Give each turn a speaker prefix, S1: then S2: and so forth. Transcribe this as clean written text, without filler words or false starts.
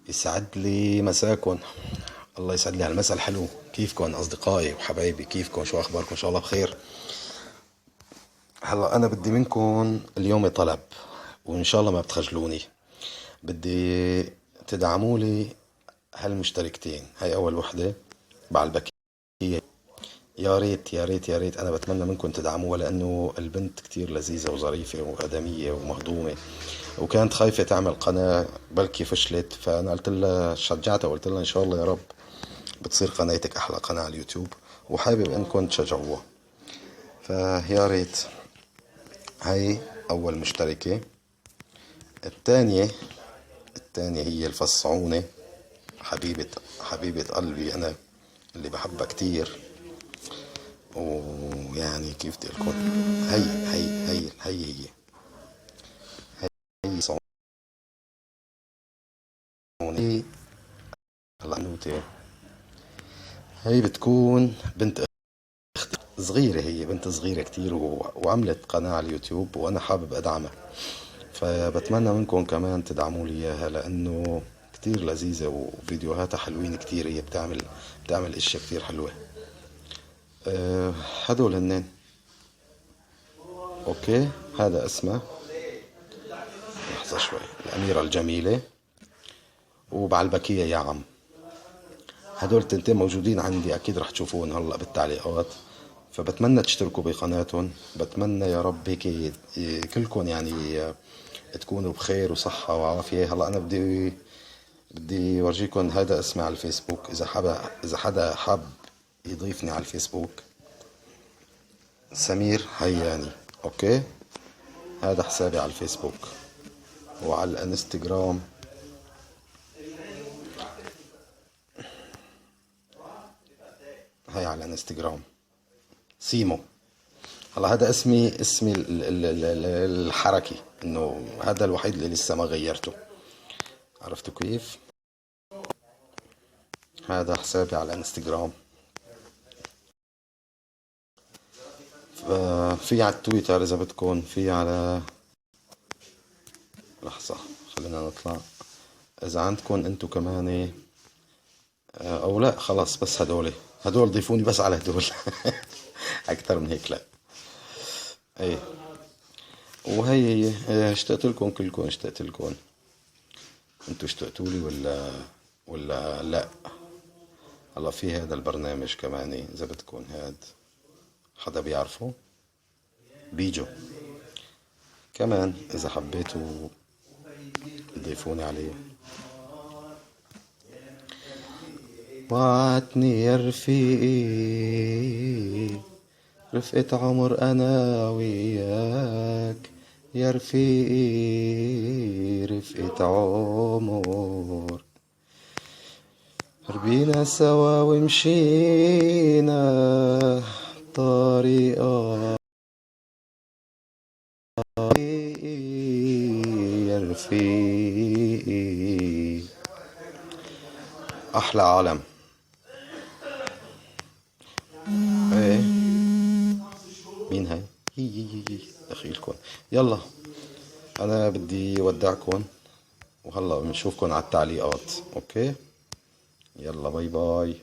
S1: يسعد لي مساكن. الله يسعد لي هالمساء الحلو. كيفكن أصدقائي وحبايبي؟ كيفكن؟ شو أخباركم؟ إن شاء الله بخير. هلا أنا بدي منكم اليوم طلب، وإن شاء الله ما بتخجلوني. بدي تدعموا لي هالمشتركتين. هاي أول وحدة بعلبكية. يا ريت يا ريت يا ريت، أنا بتمنى منكم تدعموها لأنه البنت كتير لذيذة وظريفة وآدمية ومهضومة، وكانت خايفة تعمل قناة بلكي فشلت، فأنا قلت لها شجعتها وقلت لها إن شاء الله يا رب بتصير قناتك أحلى قناة على اليوتيوب، وحابب إنكم تشجعوها. فيا ريت. هاي أول مشتركة. الثانية، الثانية هي الفصعونة. حبيبة حبيبة قلبي أنا، اللي بحبها كتير. ويعني كيف بدي لكم، هي صعونة. هي العنوتة. هي بتكون بنت صغيرة، هي بنت صغيرة كتير وعملت قناة على اليوتيوب وأنا حابب أدعمها. فبتمنى منكم كمان تدعموا لي إياها لأنه كتير لذيذة وفيديوهاتها حلوين كتير. هي بتعمل اشياء كتير حلوة. أه، هدول هنن. اوكي، هذا اسمه، لحظة شوي، الأميرة الجميلة وبعلبكية يا عم. هدول التنتين موجودين عندي، أكيد رح تشوفون هلأ بالتعليقات. فبتمنى تشتركوا بقناتهم. بتمنى يا رب هيك كلكم يعني تكونوا بخير وصحة وعافية. هلأ أنا بدي ورجيكم هذا اسمي على الفيسبوك. إذا حدا حاب يضيفني على الفيسبوك، سمير هياني. أوكي، هذا حسابي على الفيسبوك. وعلى الانستغرام هاي على الانستغرام سيمو. هلا هذا اسمي الحركي، انه هذا الوحيد اللي لسه ما غيرته. عرفتوا كيف؟ هذا حسابي على الانستغرام. في على التويتر اذا بدكم، في على، لحظة خلينا نطلع. اذا عندكم انتو كمان او لا خلاص، بس هدول ضيفوني بس على هدول. اكثر من هيك لا. ايه، وهي اشتقت لكم كلكم، اشتقت لكم. انتوا اشتقتوا لي ولا لا؟ هلا في هذا البرنامج كمان اذا بدكم، هاد حدا بيعرفه؟ بيجو كمان اذا حبيتوا تضيفوني عليه. وعدتني يا رفيقي، رفقة عمر انا وياك، يا رفيقي رفقة عمر. ربينا سوا ومشينا طريقة يا رفيقي. أحلى عالم. ايه، مين هاي؟ هي دخيلكم. يلا، أنا بدي ودعكم، وهلا بنشوفكم على التعليقات. أوكي، يلا باي باي.